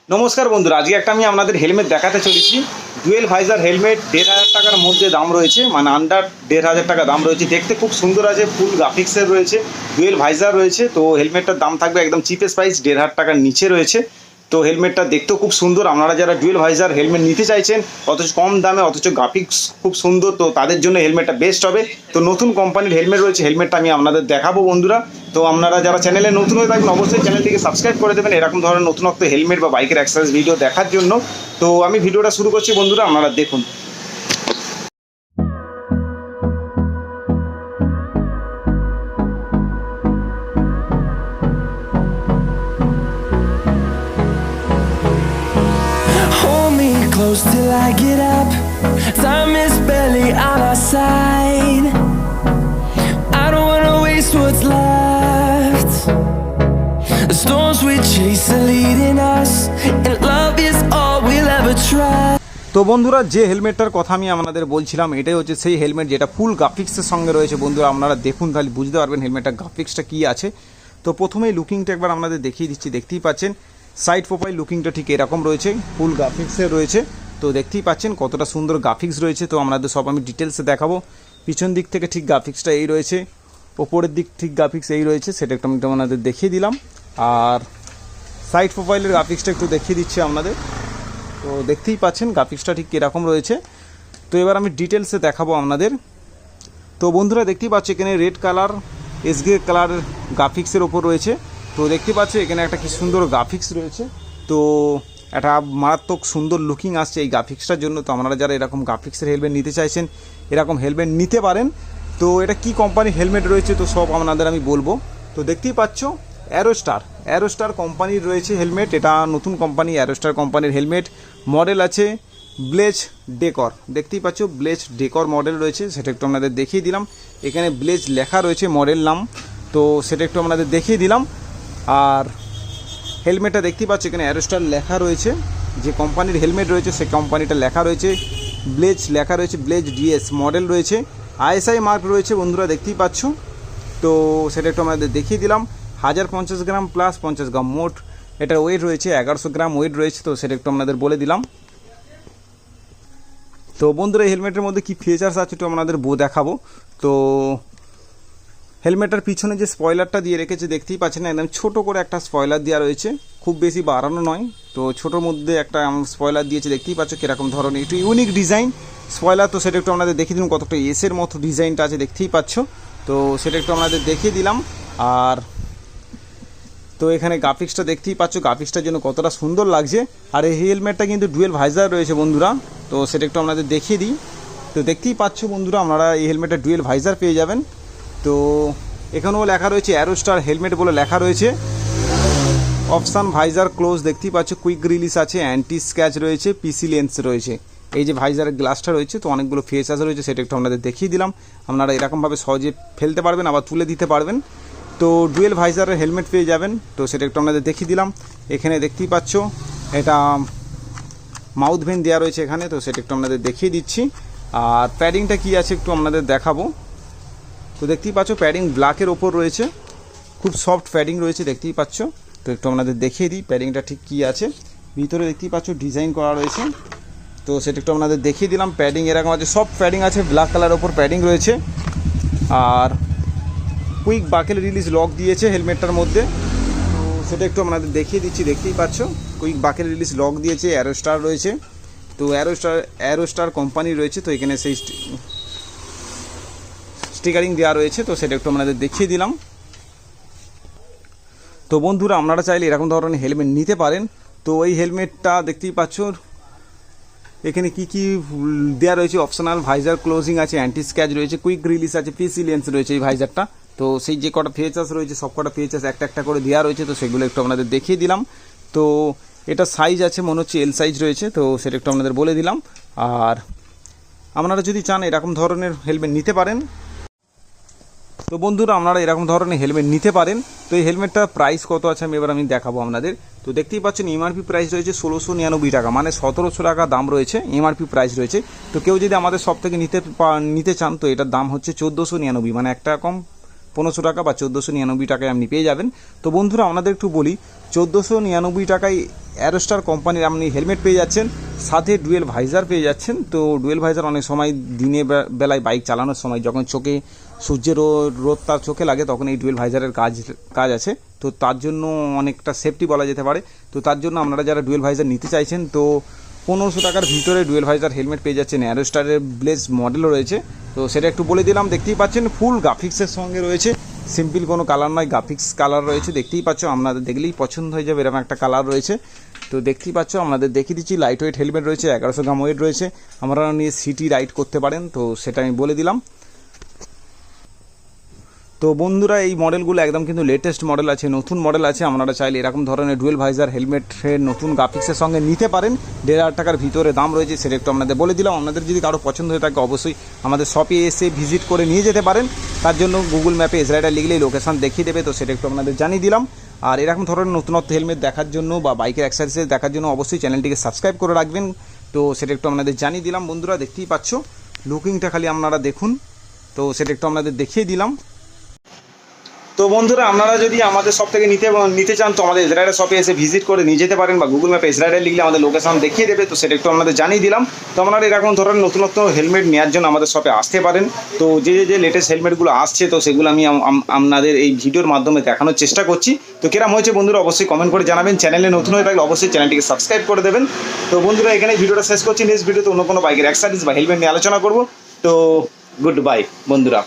নমস্কার বন্ধুরা, আজকে একটা আমি আপনাদের হেলমেট দেখাতে চলেছি। ডুয়েল ভাইজার হেলমেট ১,৫০০ টাকার মধ্যে দাম রয়েছে, মানে আন্ডার ১,৫০০ টাকা দাম রয়েছে। দেখতে খুব সুন্দর আছে, ফুল গ্রাফিক্সের রয়েছে, ডুয়েল ভাইজার রয়েছে। তো হেলমেটটার দাম থাকবে একদম চিপেস্ট প্রাইস, ১,৫০০ টাকার নিচে রয়েছে। তো হেলমেটটা দেখতেও খুব সুন্দর। আপনারা যারা ডুয়েল ভাইজার হেলমেট নিতে চাইছেন অথচ কম দামে, অথচ গ্রাফিক্স খুব সুন্দর, তো তাদের জন্য হেলমেটটা বেস্ট হবে। তো নতুন কোম্পানির হেলমেট রয়েছে, হেলমেটটা আমি আপনাদের দেখাবো বন্ধুরা। তো আপনারা যারা চ্যানেলে নতুন হয়ে থাকবেন অবশ্যই চ্যানেলটিকে সাবস্ক্রাইব করে দেবেন এরকম ধরনের নতুনত্ব হেলমেট বা বাইকের অ্যাক্সেসরিজ ভিডিও দেখার জন্য। তো আমি ভিডিওটা শুরু করছি বন্ধুরা, আপনারা দেখুন। Hold me close till I get up. Time is barely on our side. I don't wanna waste what's left. The storms we chase are leading us, and love is all we'll ever try. তো বন্ধুরা, যে হেলমেটটার কথা আমি আপনাদের বলছিলাম এটাই হচ্ছে সেই হেলমেট যেটা ফুল গ্রাফিক্সের সঙ্গে রয়েছে। বন্ধুরা আপনারা দেখুন, খালি বুঝতে পারবেন হেলমেটটার গ্রাফিক্সটা কী আছে। তো প্রথমেই লুকিংটা একবার আপনাদের দেখিয়ে দিচ্ছি। দেখতেই পাচ্ছেন সাইড প্রোফাইল লুকিংটা ঠিক এরকম রয়েছে, ফুল গ্রাফিক্সের রয়েছে। তো দেখতেই পাচ্ছেন কতটা সুন্দর গ্রাফিক্স রয়েছে। তো আপনাদের সব আমি ডিটেলসে দেখাবো। পিছন দিক থেকে ঠিক গ্রাফিক্সটা এই রয়েছে, ওপরের দিক ঠিক গ্রাফিক্স এই রয়েছে, সেটা একটু আমি আপনাদের দেখিয়ে দিলাম। আর সাইড প্রোফাইলের গ্রাফিক্সটা একটু দেখিয়ে দিচ্ছি আপনাদের। তো দেখতেই পাচ্ছেন গ্রাফিক্সটা ঠিক কীরকম রয়েছে। তো এবার আমি ডিটেলসে দেখাবো আপনাদের। তো বন্ধুরা দেখতেই পাচ্ছ এখানে রেড কালার এসগে কালার গ্রাফিক্সের ওপর রয়েছে। তো দেখতে পাচ্ছ এখানে একটা কি সুন্দর গ্রাফিক্স রয়েছে। তো একটা মারাত্মক সুন্দর লুকিং আসছে এই গ্রাফিক্সটার জন্য। তো আপনারা যারা এরকম গ্রাফিক্সের হেলমেট নিতে চাইছেন এরকম হেলমেট নিতে পারেন। তো এটা কি কোম্পানির হেলমেট রয়েছে তো সব আপনাদের আমি বলবো। তো দেখতেই পাচ্ছ অ্যারোস্টার কোম্পানির রয়েছে হেলমেট। এটা নতুন কোম্পানি, অ্যারোস্টার কোম্পানির হেলমেট। মডেল আছে ব্লেজ ডেকর। দেখতেই পাচ্ছ ব্লেজ ডেকর মডেল রয়েছে, সেটা একটু আপনাদের দেখিয়ে দিলাম। এখানে ব্লেজ লেখা রয়েছে মডেল নাম, তো সেটা একটু আপনাদের দেখিয়ে দিলাম। আর হেলমেটটা দেখতেই পাচ্ছ এখানে অ্যারোস্টার লেখা রয়েছে, যে কোম্পানির হেলমেট রয়েছে সেই কোম্পানিটা লেখা রয়েছে, ব্লেজ লেখা রয়েছে, ব্লেজ ডিএস মডেল রয়েছে, আইএসআই মার্ক রয়েছে বন্ধুরা দেখতেই পাচ্ছ। তো সেটা একটু আমাদের দেখিয়ে দিলাম। 1050 গ্রাম প্লাস 50 গ্রাম মোট এটার ওয়েট রয়েছে, 1100 গ্রাম ওয়েট রয়েছে। তো সেটা একটু আপনাদের বলে দিলাম। তো বন্ধুরা এই হেলমেটের মধ্যে কী ফিচার্স আছে একটু আপনাদের দেখাবো। তো হেলমেটের পিছনে যে স্পয়লারটা দিয়ে রেখেছে দেখতেই পাচ্ছেন, একদম ছোটো করে একটা স্পয়লার দেওয়া রয়েছে, খুব বেশি বাড়ানো নয়। তো ছোটোর মধ্যে একটা স্পয়লার দিয়েছে, দেখতেই পাচ্ছ কীরকম ধরনের একটু ইউনিক ডিজাইন স্পয়লার। তো সেটা একটু আপনাদের দেখিয়ে দিলাম, কতটা এসের মতো ডিজাইনটা আছে দেখতেই পাচ্ছ। তো সেটা একটু আপনাদের দেখিয়ে দিলাম। আর তো এখানে গ্রাফিক্সটা দেখতেই পাচ্ছ, গ্রাফিক্সটার জন্য কতটা সুন্দর লাগছে। আর এই হেলমেটটা কিন্তু ডুয়েল ভাইজার রয়েছে বন্ধুরা। তো সেটা একটু আপনাদের দেখিয়ে দিই। তো দেখতেই পাচ্ছ বন্ধুরা আপনারা এই হেলমেটটা ডুয়েল ভাইজার পেয়ে যাবেন। তো এখানেও লেখা রয়েছে অ্যারোস্টার হেলমেট বলে লেখা রয়েছে। অপশান ভাইজার ক্লোজ দেখতেই পাচ্ছ, কুইক রিলিজ আছে, অ্যান্টি স্ক্র্যাচ রয়েছে, পিসি লেন্স রয়েছে। এই যে ভাইজারের গ্লাসটা রয়েছে তো অনেকগুলো ফিচার্স রয়েছে, সেটা একটু আপনাদের দেখিয়ে দিলাম। আপনারা এরকমভাবে সহজে ফেলতে পারবেন, আবার তুলে দিতে পারবেন। তো ডুয়েল ভাইজারের হেলমেট পেয়ে যাবেন। তো সেটা একটু আপনাদের দেখিয়ে দিলাম। এখানে দেখতেই পাচ্ছ এটা মাউথ ভেন দেওয়া রয়েছে এখানে, তো সেটা একটু আপনাদের দেখিয়ে দিচ্ছি। আর প্যাডিংটা কী আছে একটু আপনাদের দেখাবো। তো দেখতেই পাচ্ছ প্যাডিং ব্ল্যাকের ওপর রয়েছে, খুব সফট প্যাডিং রয়েছে দেখতেই পাচ্ছ। তো একটু আপনাদের দেখিয়ে দিই প্যাডিংটা ঠিক কী আছে। ভিতরে দেখতেই পাচ্ছ ডিজাইন করা রয়েছে, তো সেটা একটু আপনাদের দেখিয়ে দিলাম। প্যাডিং এরকম আছে, সফট প্যাডিং আছে, ব্ল্যাক কালার ওপর প্যাডিং রয়েছে। আর কুইক বাকেল রিলিজ লক দিয়েছে হেলমেটটার মধ্যে, তো সেটা একটু আপনাদের দেখিয়ে দিচ্ছি। দেখতেই পাচ্ছ কুইক বাকেল রিলিজ লক দিয়েছে, অ্যারোস্টার রয়েছে। তো অ্যারোস্টার কোম্পানি রয়েছে। তো এখানে সেই স্টিকারিং দেওয়া রয়েছে, তো সেটা একটু আপনাদের দেখিয়ে দিলাম। তো বন্ধুরা আপনারা চাইলে এরকম ধরনের হেলমেট নিতে পারেন। তো এই হেলমেটটা দেখতেই পাচ্ছ এখানে কি কি দেওয়া রয়েছে। অপশনাল ভাইজার ক্লোজিং আছে, অ্যান্টি স্ক্র্যাচ রয়েছে, কুইক রিলিজ আছে, পিসি লেন্স রয়েছে এই ভাইজারটা। তো সেই যে কটা ফিচার্স রয়েছে সব কটা ফিচার্স একটা একটা করে দেওয়া রয়েছে, তো সেগুলো একটু আপনাদের দেখিয়ে দিলাম। তো এটা সাইজ আছে মনে হচ্ছে এল সাইজ রয়েছে, তো সেটা একটু আপনাদের বলে দিলাম। আর আপনারা যদি চান এরকম ধরনের হেলমেট নিতে পারেন। তো বন্ধুরা আপনারা এরকম ধরনের হেলমেট নিতে পারেন। তো এই হেলমেটটার প্রাইস কত আছে আমি দেখাবো আপনাদের। তো দেখতেই পাচ্ছেন এমআরপি প্রাইস রয়েছে 1699 টাকা, মানে 1700 টাকা দাম রয়েছে, এমআরপি প্রাইস রয়েছে। তো কেউ যদি আমাদের সব থেকে নিতে চান তো এটার দাম হচ্ছে 1499, মানে একটা কম 1500 টাকা বা 1499 টাকায় আপনি পেয়ে যাবেন। তো বন্ধুরা আপনাদের একটু বলি, 1499 টাকায় অ্যারোস্টার কোম্পানির আপনি হেলমেট পেয়ে যাচ্ছেন, সাথে ডুয়েল ভাইজার পেয়ে যাচ্ছেন। তো ডুয়েল ভাইজার অনেক সময় দিনে বেলায় বাইক চালানোর সময় যখন চোখে সূর্যের রোদ তার চোখে লাগে তখন এই ডুয়েল ভাইজারের কাজ আছে। তো তার জন্য অনেকটা সেফটি বলা যেতে পারে। তো তার জন্য আপনারা যারা ডুয়েল ভাইজার নিতে চাইছেন, তো 1500 টাকার ভিতরে ডুয়েল ভাইজার হেলমেট পেয়ে যাচ্ছেন। অ্যারোস্টারের ব্লেজ মডেলও রয়েছে, তো সেটা একটু বলে দিলাম। দেখতেই পাচ্ছেন ফুল গ্রাফিক্সের সঙ্গে রয়েছে, সিম্পল কোনো কালার নয়, গ্রাফিক্স কালার রয়েছে। দেখতেই পাচ্ছ, আপনাদের দেখলেই পছন্দ হয়ে যাবে, এরকম একটা কালার রয়েছে। তো দেখতেই পাচ্ছ, আপনাদের দেখিয়ে দিচ্ছি লাইট ওয়েট হেলমেট রয়েছে, 1100 গ্রাম ওয়েট রয়েছে। আমরা নিয়ে সিটি রাইড করতে পারেন, তো সেটা আমি বলে দিলাম। তো বন্ধুরা, এই মডেলগুলো একদম কিন্তু লেটেস্ট মডেল আছে, নতুন মডেল আছে। আপনারা চাইলে এরকম ধরনের ডুয়েল ভাইজার হেলমেটের নতুন গ্রাফিক্সের সঙ্গে নিতে পারেন। 1500 টাকার ভিতরে দাম রয়েছে, সেটা একটু আপনাদের বলে দিলাম। আপনাদের যদি কারো পছন্দ হয়ে থাকে অবশ্যই আমাদের শপে এসে ভিজিট করে নিয়ে যেতে পারেন। তার জন্য গুগল ম্যাপে এসরাইডার লিখলেই লোকেশন দেখিয়ে দেবে, তো সেটা একটু আপনাদের জানিয়ে দিলাম। আর এরকম ধরনের নতুনত্ব হেলমেট দেখার জন্য বা বাইকের অ্যাক্সেসরিজ দেখার জন্য অবশ্যই চ্যানেলটিকে সাবস্ক্রাইব করে রাখবেন। তো সেটা একটু আপনাদের জানিয়ে দিলাম। বন্ধুরা, দেখতেই পাচ্ছ, লুকিংটা খালি আপনারা দেখুন, তো সেটা একটু আপনাদের দেখিয়ে দিলাম। তো বন্ধুরা, আপনারা যদি আমাদের শপ থেকে নিতে চান, তো আমাদের এসরাইডার শপে এসে ভিজিট করে নিয়ে যেতে পারেন, বা গুগল ম্যাপে এসরাইডার লিখলে আমাদের লোকেশন দেখিয়ে দেবে, তো সেটা একটু আপনাদের জানিয়ে দিলাম। তো আপনারা এরকম ধরনের নতুনত্ব হেলমেট নেওয়ার জন্য আমাদের শপে আসতে পারেন। তো যে লেটেস্ট হেলমেটগুলো আসছে, তো সেগুলো আমি আপনাদের এই ভিডিওর মাধ্যমে দেখানোর চেষ্টা করছি। তো কিরম হয়েছে বন্ধুরা অবশ্যই কমেন্ট করে জানাবেন। চ্যানেলে নতুন হয়ে থাকলে অবশ্যই চ্যানেলটিকে সাবস্ক্রাইব করে দেবেন। তো বন্ধুরা, এখানে ভিডিওটা শেষ করছি। নেক্সট ভিডিওতে অন্য কোনো বাইকের অ্যাক্সেসরিজ বা হেলমেট নিয়ে আলোচনা করবো। তো গুড বাই বন্ধুরা।